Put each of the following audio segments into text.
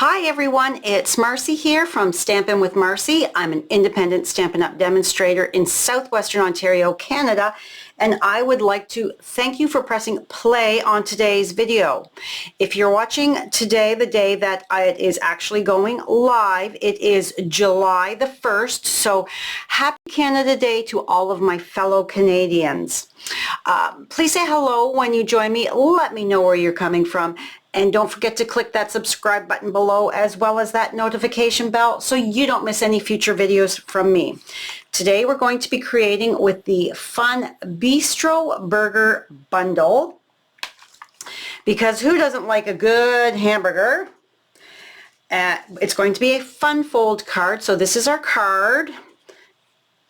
Hi everyone, it's Marcy here from Stampin' with Marcy. I'm an independent Stampin' Up! Demonstrator in Southwestern Ontario, Canada, and I would like to thank you for pressing play on today's video. If you're watching today, the day that it is actually going live, it is July the 1st, so happy Canada Day to all of my fellow Canadians. Please say hello when you join me. Let me know where you're coming from. And don't forget to click that subscribe button below as well as that notification bell so you don't miss any future videos from me. Today we're going to be creating with the fun Bistro Burger Bundle, because who doesn't like a good hamburger? It's going to be a fun fold card. So this is our card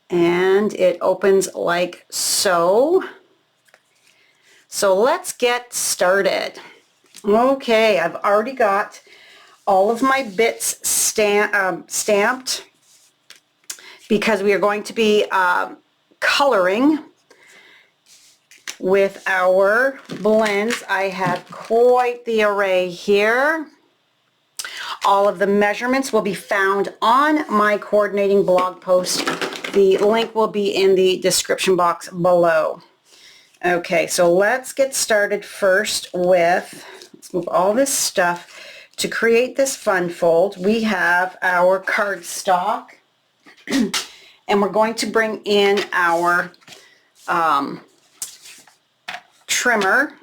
and it opens like so. So let's get started. Okay, I've already got all of my bits stamped because we are going to be coloring with our blends. I have quite the array here. All of the measurements will be found on my coordinating blog post. The link will be in the description box below. Okay, so let's get started first with, let's move all this stuff. To create this fun fold, we have our cardstock, and we're going to bring in our trimmer,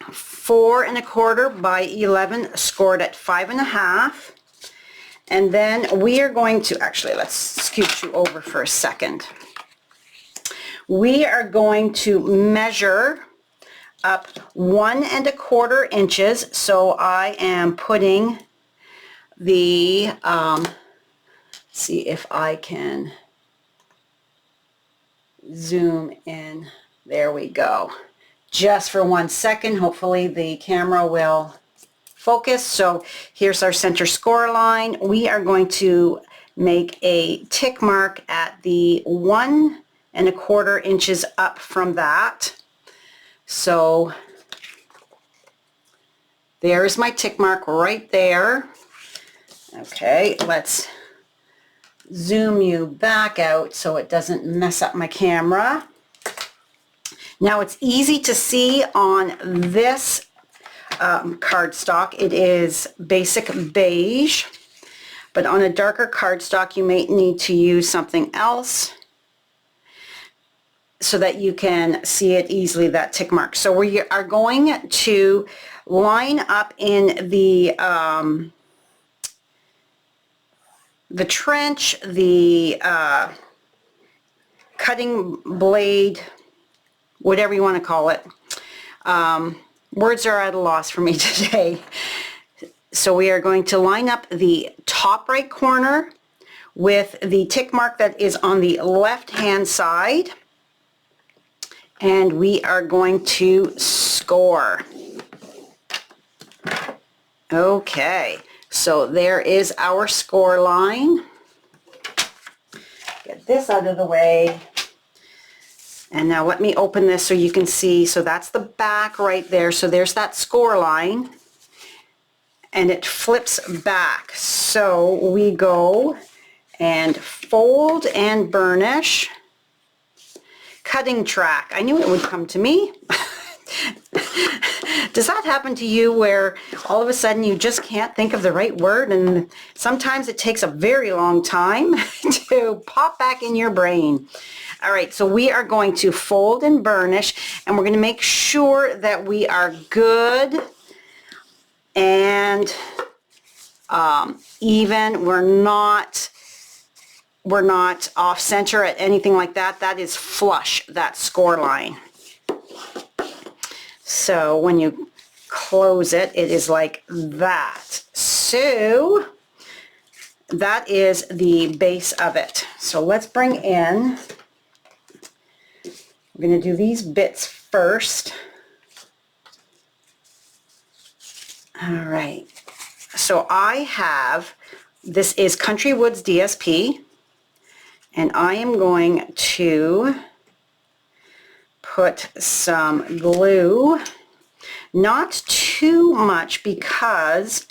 4 1/4 by 11, scored at 5 1/2. And then we are going to, actually let's scooch you over for a second. We are going to measure up 1 1/4 inches. So I am putting the, see if I can zoom in. There we go. Just for 1 second. Hopefully the camera will focus. So here's our center score line. We are going to make a tick mark at the 1 1/4 inches up from that. So there's my tick mark right there. Okay, let's zoom you back out so it doesn't mess up my camera. Now it's easy to see on this cardstock. It is basic beige, but on a darker cardstock you may need to use something else so that you can see it easily, that tick mark. So we are going to line up in the trench, the cutting blade, whatever you want to call it. Words are at a loss for me today. So we are going to line up the top right corner with the tick mark that is on the left hand side, and we are going to score. Okay, so there is our score line. Get this out of the way. And now let me open this so you can see. So that's the back right there. So there's that score line. And it flips back. So we go and fold and burnish. Cutting track. I knew it would come to me. Does that happen to you where all of a sudden you just can't think of the right word, and sometimes it takes a very long time to pop back in your brain? All right, so we are going to fold and burnish, and we're going to make sure that we are good and even. We're not off center at anything like that. That is flush, that score line. So when you close it, it is like that. So that is the base of it. So let's bring in, we're going to do these bits first. All right. So I have, this is Country Woods DSP. And I am going to put some glue, not too much because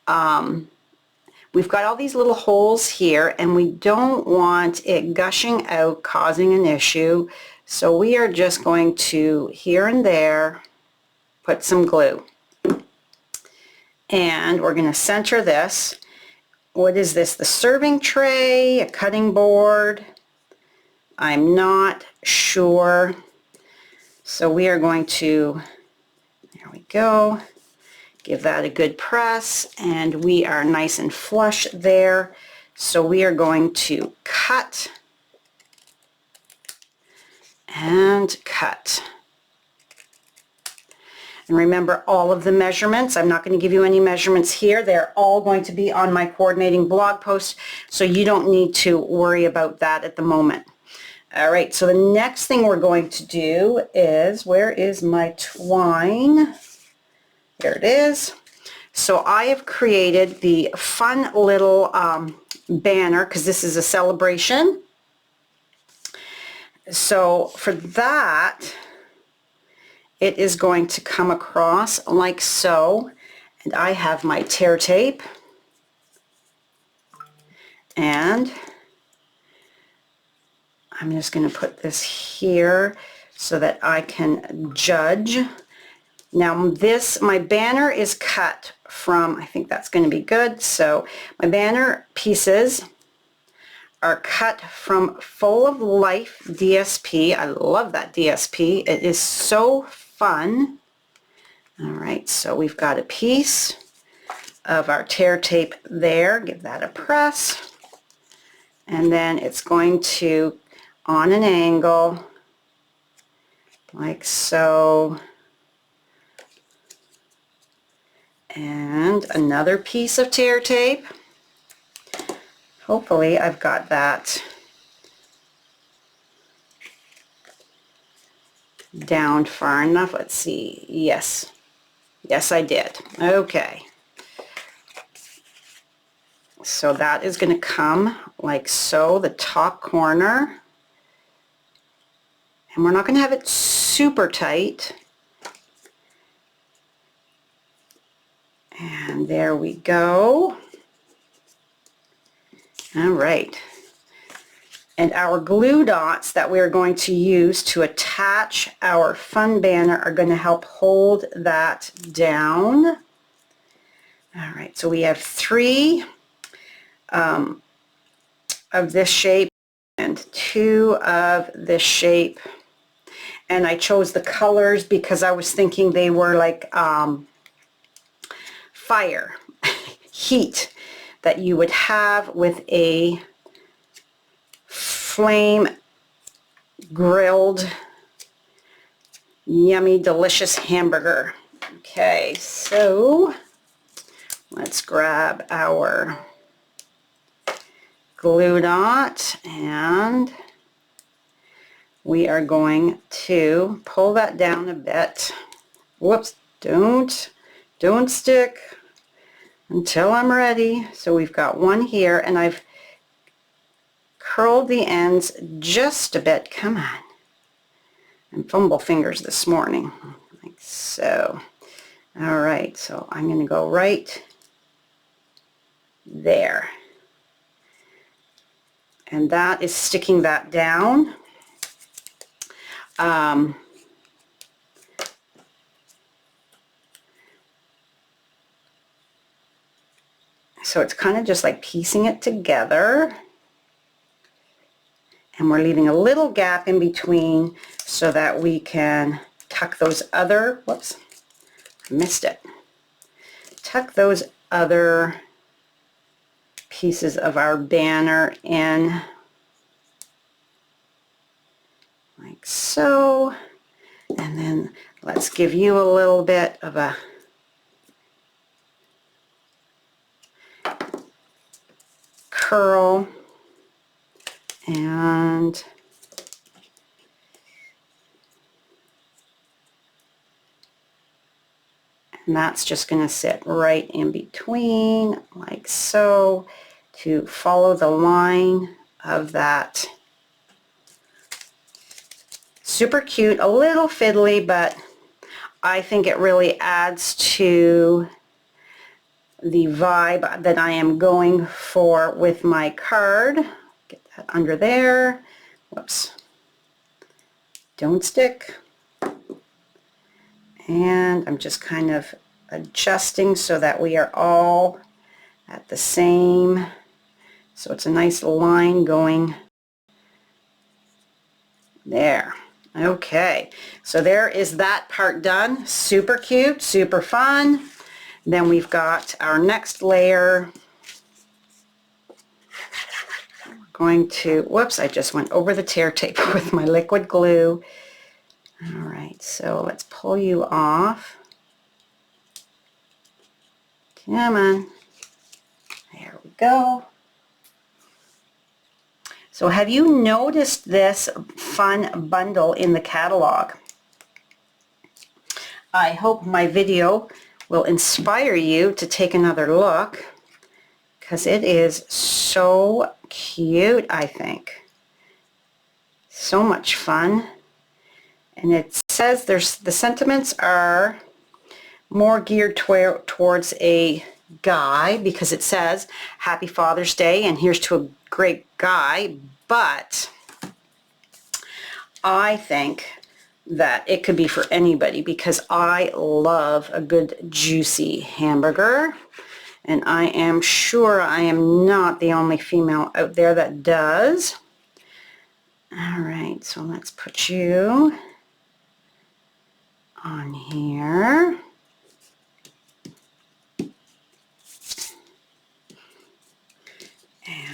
We've got all these little holes here and we don't want it gushing out, causing an issue. So we are just going to, here and there, put some glue. And we're going to center this. What is this? The serving tray, a cutting board? I'm not sure. So we are going to, there we go. Give that a good press, and we are nice and flush there. So we are going to cut and cut. And remember all of the measurements. I'm not going to give you any measurements here. They're all going to be on my coordinating blog post, so you don't need to worry about that at the moment. All right, so the next thing we're going to do is, where is my twine? There it is. So I have created the fun little banner, because this is a celebration. So for that, it is going to come across like so. And I have my tear tape. And I'm just going to put this here so that I can judge. Now this, my banner is cut from, I think that's going to be good. So my banner pieces are cut from Full of Life DSP. I love that DSP. It is so fun. All right, so we've got a piece of our tear tape there. Give that a press. And then it's going to, on an angle, like so. And another piece of tear tape. Hopefully I've got that down far enough. Let's see. Yes. Yes, I did. Okay. So that is going to come like so, the top corner. And we're not going to have it super tight. And there we go. All right. And our glue dots that we're going to use to attach our fun banner are going to help hold that down. All right, so we have 3 of this shape and 2 of this shape. And I chose the colors because I was thinking they were like fire, heat that you would have with a flame grilled, yummy, delicious hamburger. Okay, so let's grab our glue dot and we are going to pull that down a bit. Whoops, don't stick until I'm ready. So we've got one here and I've curled the ends just a bit. Come on. I'm fumble fingers this morning. Like so. All right, so I'm going to go right there. And that is sticking that down. So it's kind of just like piecing it together. And we're leaving a little gap in between so that we can tuck those other, whoops, I missed it. Tuck those other pieces of our banner in like so. And then let's give you a little bit of a curl and that's just going to sit right in between like so to follow the line of that. Super cute, a little fiddly, but I think it really adds to the vibe that I am going for with my card. Get that under there. Whoops. Don't stick. And I'm just kind of adjusting so that we are all at the same, so it's a nice line going there. Okay, so there is that part done. Super cute, super fun. Then we've got our next layer. We're going to, whoops, I just went over the tear tape with my liquid glue. All right, so let's pull you off. Come on. There we go. So have you noticed this fun bundle in the catalog? I hope my video will inspire you to take another look, because it is so cute, I think. So much fun. And it says the sentiments are more geared towards a guy, because it says Happy Father's Day and here's to a great guy, but I think that it could be for anybody, because I love a good juicy hamburger, and I am sure I am not the only female out there that does. All right, so let's put you on here.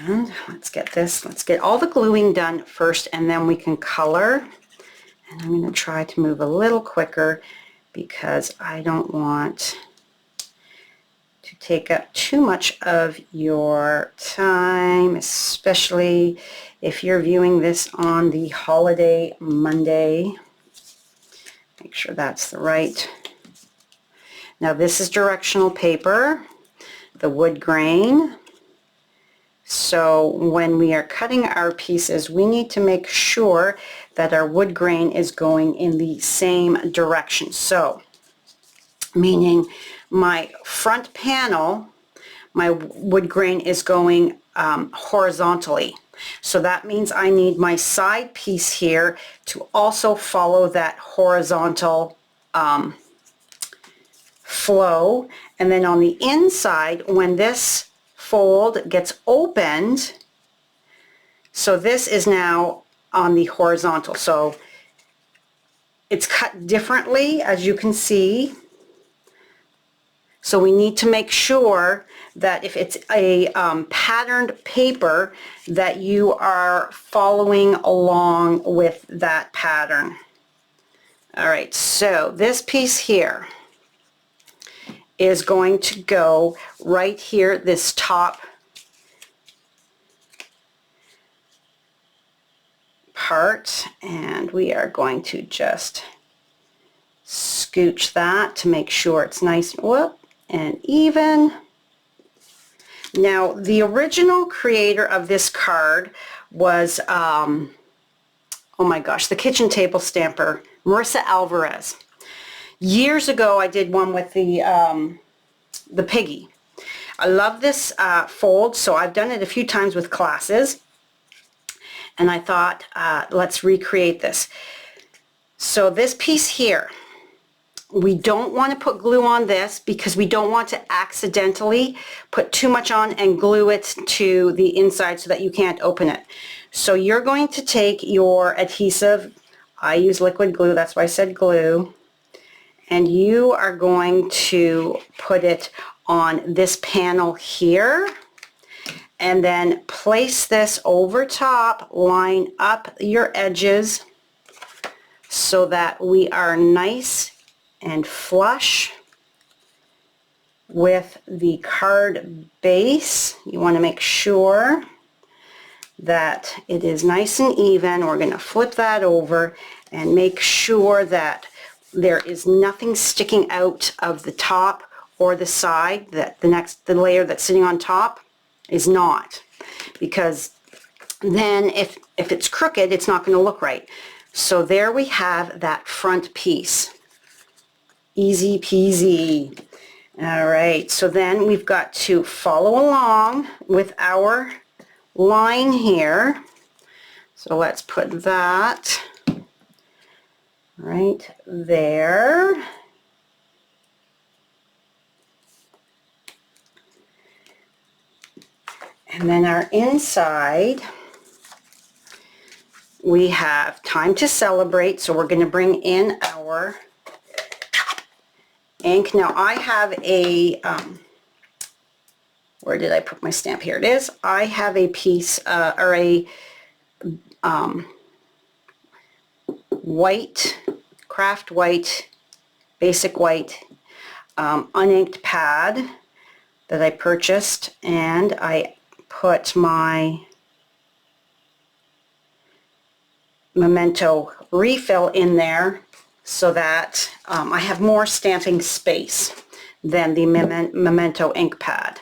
And let's get all the gluing done first, and then we can color. And I'm going to try to move a little quicker because I don't want to take up too much of your time, especially if you're viewing this on the holiday Monday. Make sure that's the right. Now this is directional paper, the wood grain. So when we are cutting our pieces, we need to make sure that our wood grain is going in the same direction. So, meaning my front panel, my wood grain is going horizontally. So that means I need my side piece here to also follow that horizontal flow. And then on the inside, when this fold gets opened, so this is now on the horizontal, so it's cut differently, as you can see. So we need to make sure that if it's a patterned paper, that you are following along with that pattern. All right, so this piece here is going to go right here, this top part, and we are going to just scooch that to make sure it's nice and even. Now the original creator of this card was oh my gosh, the kitchen table stamper, Marissa Alvarez. Years ago I did one with the piggy. I love this fold, so I've done it a few times with classes, and I thought let's recreate this. So this piece here, we don't want to put glue on this because we don't want to accidentally put too much on and glue it to the inside so that you can't open it. So you're going to take your adhesive, I use liquid glue, that's why I said glue, and you are going to put it on this panel here, and then place this over top, line up your edges so that we are nice and flush with the card base. You want to make sure that it is nice and even. We're going to flip that over and make sure that there is nothing sticking out of the top or the side, that the layer that's sitting on top is not, because then if it's crooked, it's not going to look right. So there we have that front piece. Easy peasy. All right, so then we've got to follow along with our line here. So let's put that right there. And then our inside, we have Time to Celebrate, so we're going to bring in our ink. Now I have a, where did I put my stamp? Here it is. I have a piece, or a white, craft white, basic white, uninked pad that I purchased, and I put my Memento refill in there so that I have more stamping space than the Memento ink pad.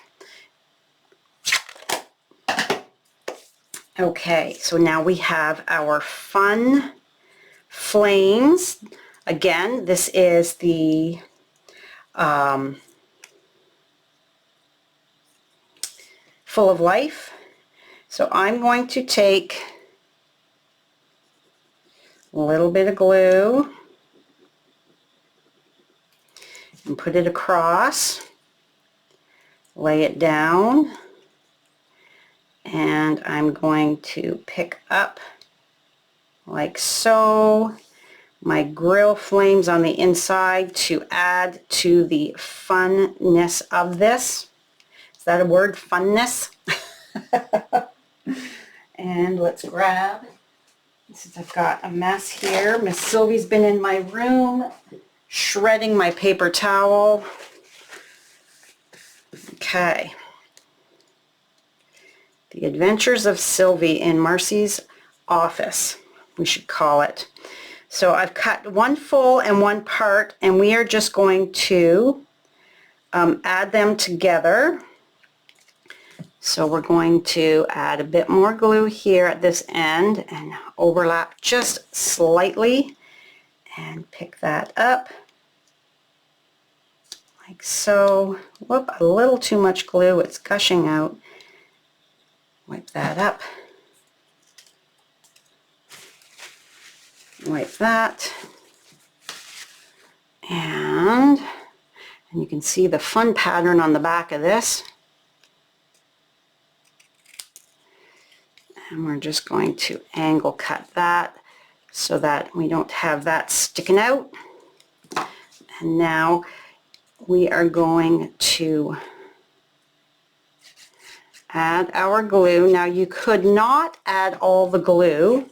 Okay, so now we have our fun flames. Again, this is the Full of Life. So I'm going to take a little bit of glue and put it across, lay it down, and I'm going to pick up like so my grill flames on the inside to add to the funness of this. Is that a word, funness? And let's grab, since I've got a mess here, Miss Sylvie's been in my room shredding my paper towel. Okay. The Adventures of Sylvie in Marcy's Office, we should call it. So I've cut one full and one part, and we are just going to add them together. So we're going to add a bit more glue here at this end and overlap just slightly and pick that up like so. Whoop, a little too much glue, it's gushing out. Wipe that up. Wipe that. And you can see the fun pattern on the back of this. And we're just going to angle cut that so that we don't have that sticking out. And now we are going to add our glue. Now you could not add all the glue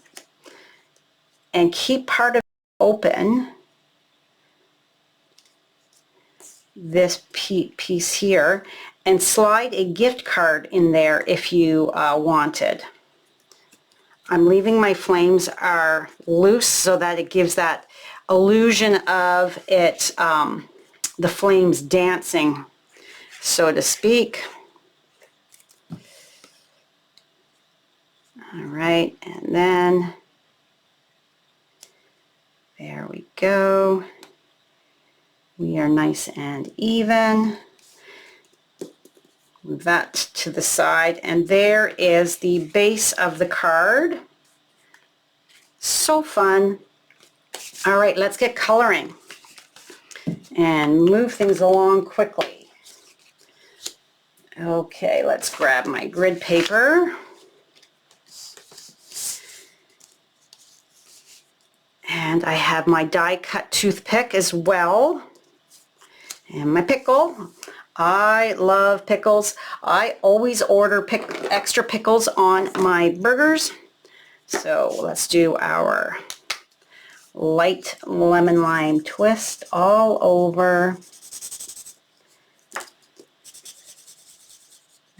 and keep part of it open, this piece here, and slide a gift card in there if you wanted. I'm leaving my flames are loose so that it gives that illusion of it, the flames dancing, so to speak. All right, and then there we go. We are nice and even. Move that to the side, and there is the base of the card. So fun. All right, let's get coloring and move things along quickly. Okay, let's grab my grid paper. And I have my die cut toothpick as well. And my pickle. I love pickles. I always order extra pickles on my burgers. So let's do our light lemon lime twist all over.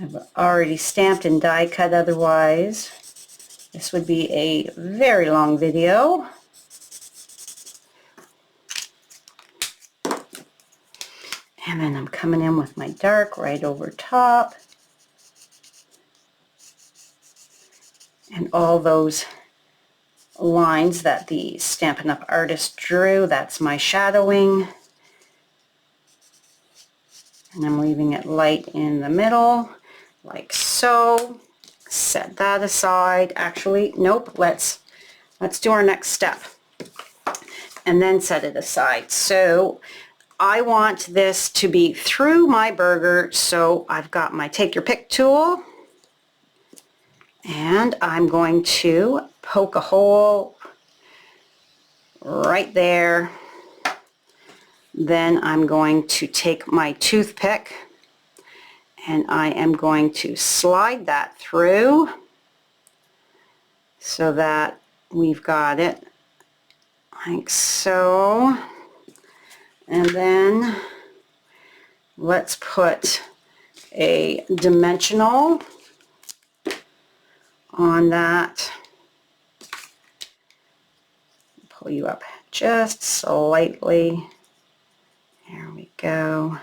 I've already stamped and die cut, otherwise this would be a very long video. And then I'm coming in with my dark right over top. And all those lines that the Stampin' Up! Artist drew, that's my shadowing. And I'm leaving it light in the middle, like so. Set that aside. Actually, nope, let's do our next step and then set it aside. So I want this to be through my burger, so I've got my take your pick tool, and I'm going to poke a hole right there. Then I'm going to take my toothpick and I am going to slide that through so that we've got it like so. And then let's put a dimensional on that. Pull you up just slightly. There we go.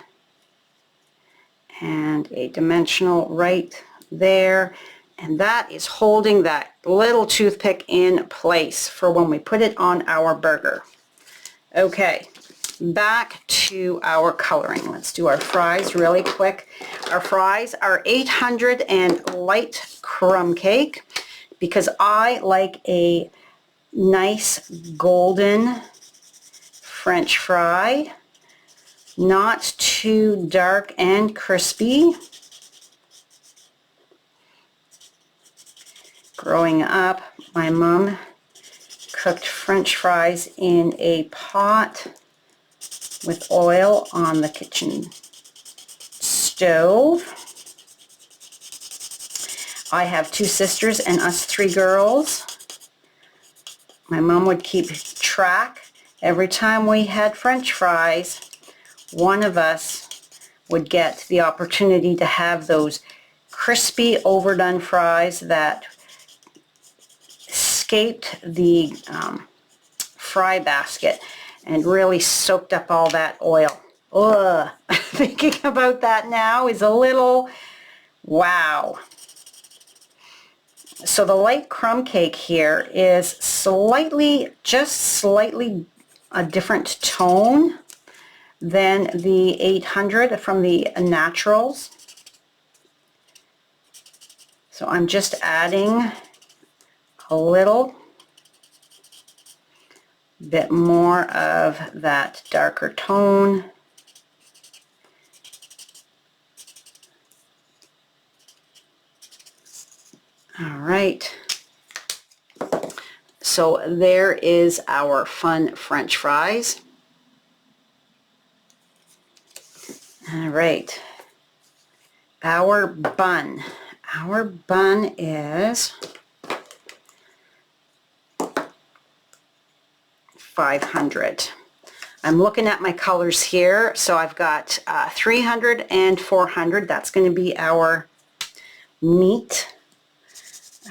And a dimensional right there. And that is holding that little toothpick in place for when we put it on our burger. Okay, back to our coloring. Let's do our fries really quick. Our fries are 800 and light crumb cake because I like a nice golden French fry, not too dark and crispy. Growing up, my mom cooked French fries in a pot with oil on the kitchen stove. I have two sisters and us three girls. My mom would keep track. Every time we had French fries, one of us would get the opportunity to have those crispy overdone fries that escaped the fry basket and really soaked up all that oil. Ugh. Thinking about that now is a little wow. So the light crumb cake here is slightly, just slightly a different tone than the 800 from the Naturals. So I'm just adding a little bit more of that darker tone. All right. So there is our fun French fries. All right. Our bun. Our bun is 500. I'm looking at my colors here. So I've got 300 and 400. That's going to be our meat,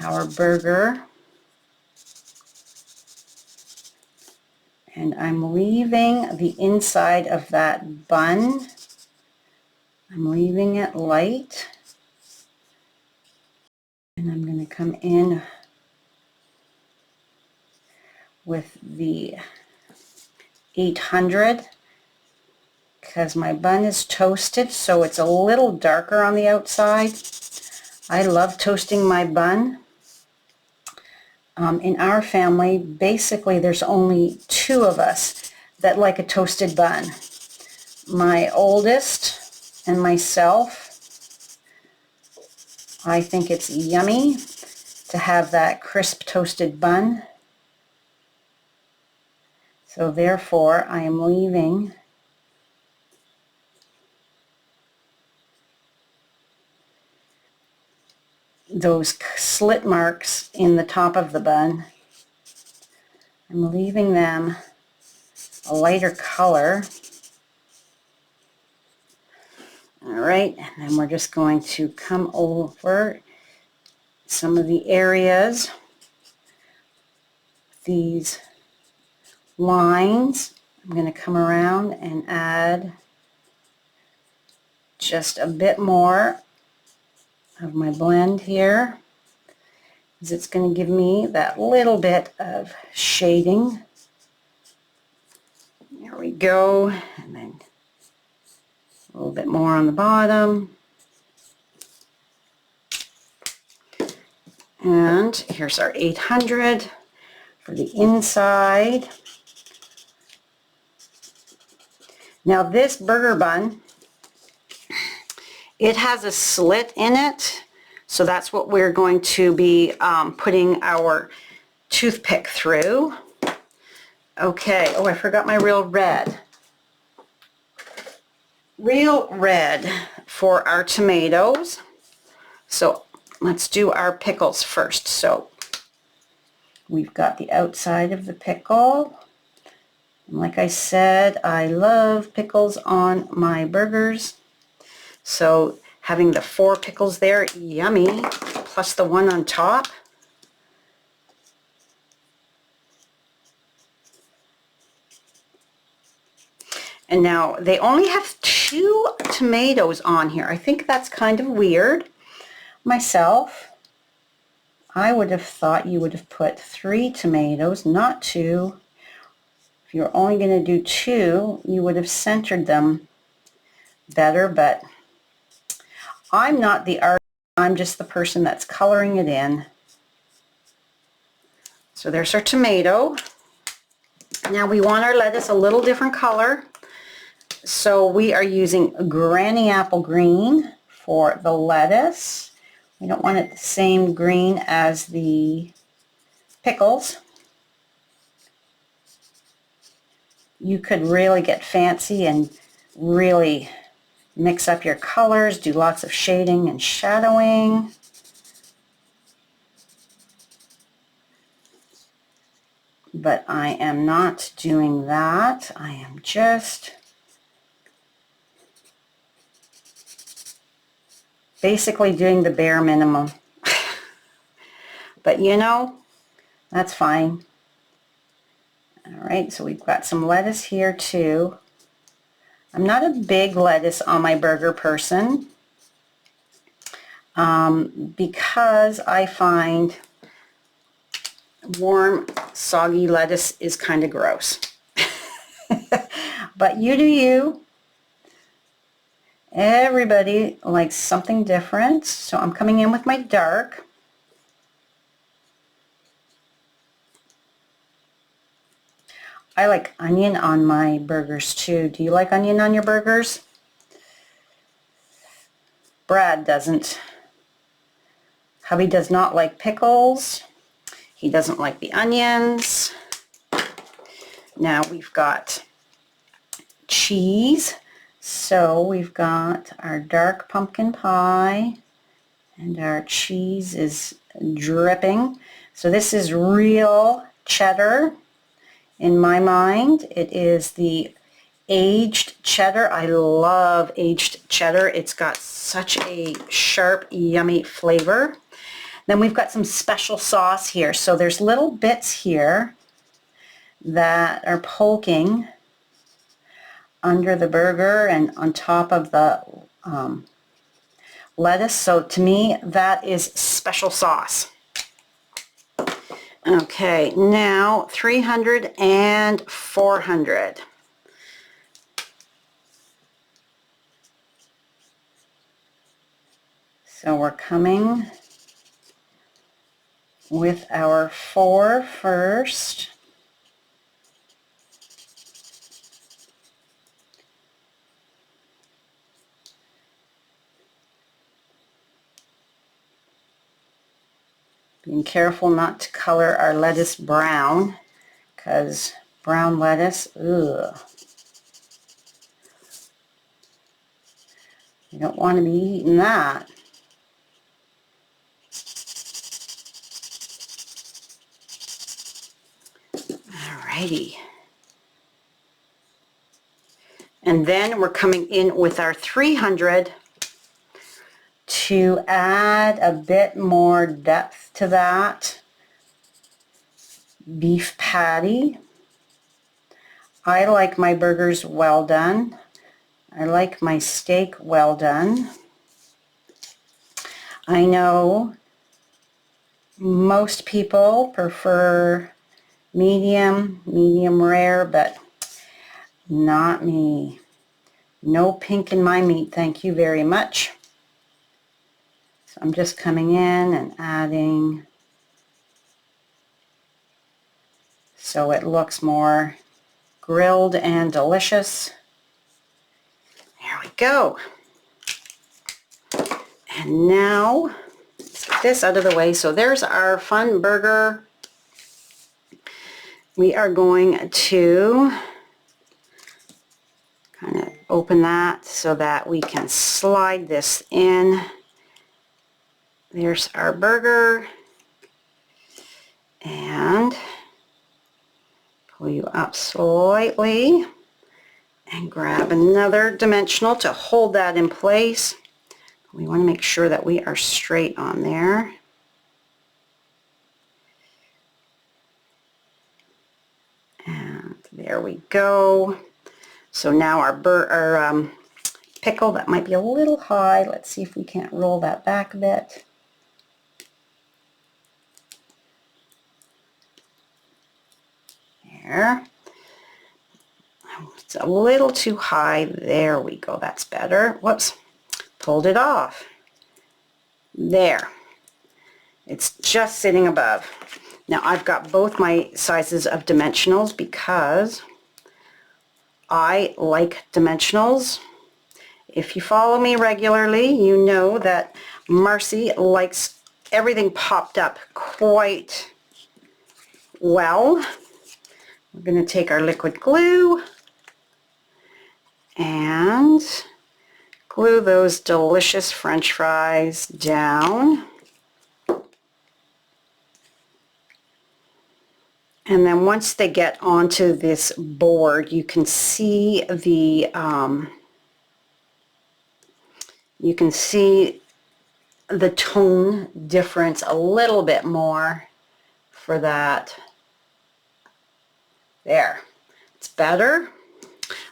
our burger. And I'm leaving the inside of that bun. I'm leaving it light. And I'm going to come in with the 800 because my bun is toasted, so it's a little darker on the outside. I love toasting my bun. In our family, basically there's only two of us that like a toasted bun. My oldest and myself. I think it's yummy to have that crisp toasted bun. So therefore, I am leaving those slit marks in the top of the bun. I'm leaving them a lighter color. All right, and then we're just going to come over some of the areas, these lines. I'm going to come around and add just a bit more of my blend here, because it's going to give me that little bit of shading. There we go, and then A little bit more on the bottom. And here's our 800 for the inside. Now this burger bun, it has a slit in it, so that's what we're going to be putting our toothpick through. Okay, oh, I forgot my real red. Real red for our tomatoes. So let's do our pickles first. So we've got the outside of the pickle. And like I said, I love pickles on my burgers. So having the 4 pickles there, yummy, plus the one on top. And now they only have 2 tomatoes on here. I think that's kind of weird myself. I would have thought you would have put 3 tomatoes, not 2. If you're only going to do 2, you would have centered them better, but I'm not the artist. I'm just the person that's coloring it in. So there's our tomato. Now we want our lettuce a little different color. So we are using Granny Apple Green for the lettuce. We don't want it the same green as the pickles. You could really get fancy and really mix up your colors, do lots of shading and shadowing. But I am not doing that. I am just basically doing the bare minimum. But you know, that's fine. Alright, so we've got some lettuce here too. I'm not a big lettuce on my burger person because I find warm, soggy lettuce is kind of gross. But you do you. Everybody likes something different. So I'm coming in with my dark. I like onion on my burgers too. Do you like onion on your burgers? Brad doesn't. Hubby does not like pickles. He doesn't like the onions. Now we've got cheese. So we've got our dark pumpkin pie and our cheese is dripping. So this is real cheddar in my mind. It is the aged cheddar. I love aged cheddar. It's got such a sharp, yummy flavor. Then we've got some special sauce here. So there's little bits here that are poking under the burger and on top of the lettuce. So to me, that is special sauce. Okay, now 300 and 400. So we're coming with our 4 first. Being careful not to color our lettuce brown, because brown lettuce, ugh. You don't want to be eating that. Alrighty. And then we're coming in with our 300 to add a bit more depth to that beef patty. I like my burgers well done. I like my steak well done. I know most people prefer medium rare, but not me. No pink in my meat, thank you very much. So I'm just coming in and adding so it looks more grilled and delicious. There we go. And now, let's get this out of the way. So there's our fun burger. We are going to kind of open that so that we can slide this in. There's our burger. And pull you up slightly and grab another dimensional to hold that in place. We want to make sure that we are straight on there. And there we go. So now our pickle, that might be a little high. Let's see if we can't roll that back a bit. There. It's a little too high. There we go. That's better. Whoops. Pulled it off. There. It's just sitting above. Now I've got both my sizes of dimensionals because I like dimensionals. If you follow me regularly, you know that Marcy likes everything popped up quite well. We're going to take our liquid glue and glue those delicious French fries down. And then once they get onto this board, you can see the tone difference a little bit more for that. There. It's better.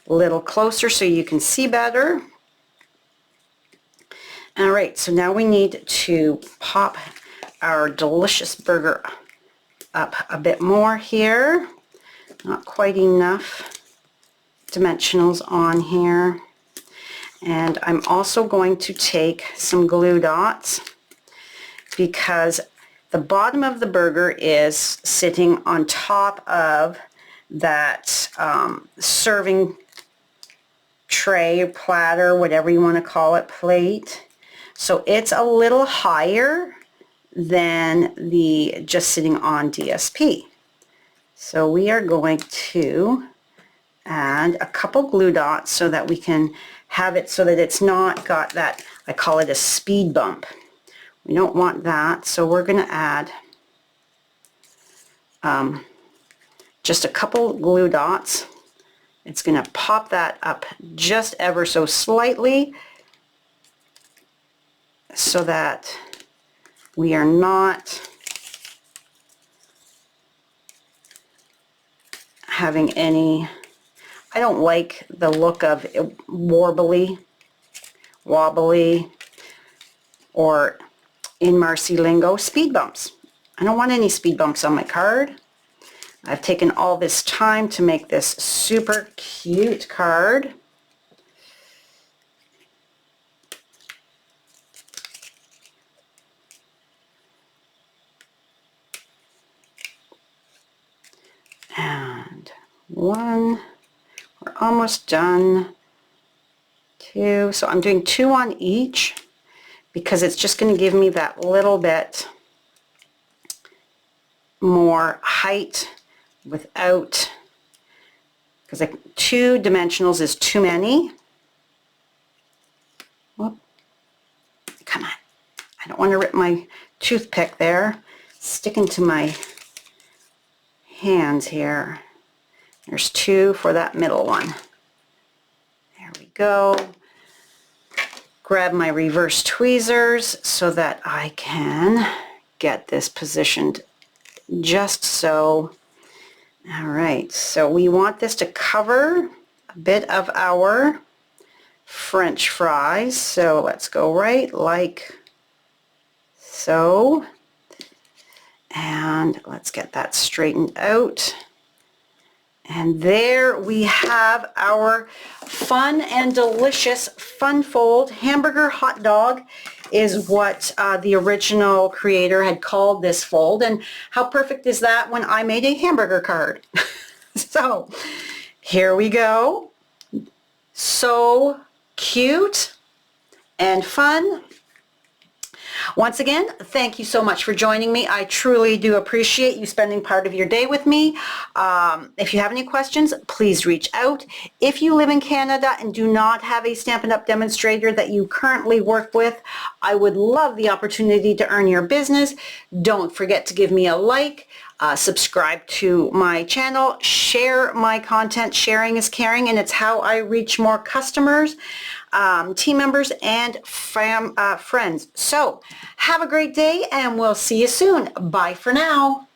A little closer so you can see better. All right, so now we need to pop our delicious burger up a bit more here. Not quite enough dimensionals on here. And I'm also going to take some glue dots because the bottom of the burger is sitting on top of that serving tray or platter, whatever you want to call it, plate. So it's a little higher than the just sitting on DSP. So we are going to add a couple glue dots so that we can have it so that it's not got that, I call it a speed bump. We don't want that, so we're going to add just a couple glue dots. It's going to pop that up just ever so slightly so that we are not having any, I don't like the look of it wobbly, or in Marcy lingo, speed bumps. I don't want any speed bumps on my card. I've taken all this time to make this super cute card. And one, we're almost done. Two, so I'm doing two on each because it's just going to give me that little bit more height without, because like 2 dimensionals is too many. Whoop. Come on. I don't want to rip my toothpick there. Sticking to my hands here. There's 2 for that middle one. There we go. Grab my reverse tweezers so that I can get this positioned just so. All right, so we want this to cover a bit of our French fries. So let's go right like so. And let's get that straightened out. And there we have our fun and delicious Fun Fold hamburger hot dog is what the original creator had called this fold. And how perfect is that when I made a hamburger card? So here we go. So cute and fun. Once again, thank you so much for joining me. I truly do appreciate you spending part of your day with me. If you have any questions, please reach out. If you live in Canada and do not have a Stampin' Up! Demonstrator that you currently work with, I would love the opportunity to earn your business. Don't forget to give me a like. Subscribe to my channel, share my content. Sharing is caring, and it's how I reach more customers, team members, and friends. So have a great day, and we'll see you soon. Bye for now.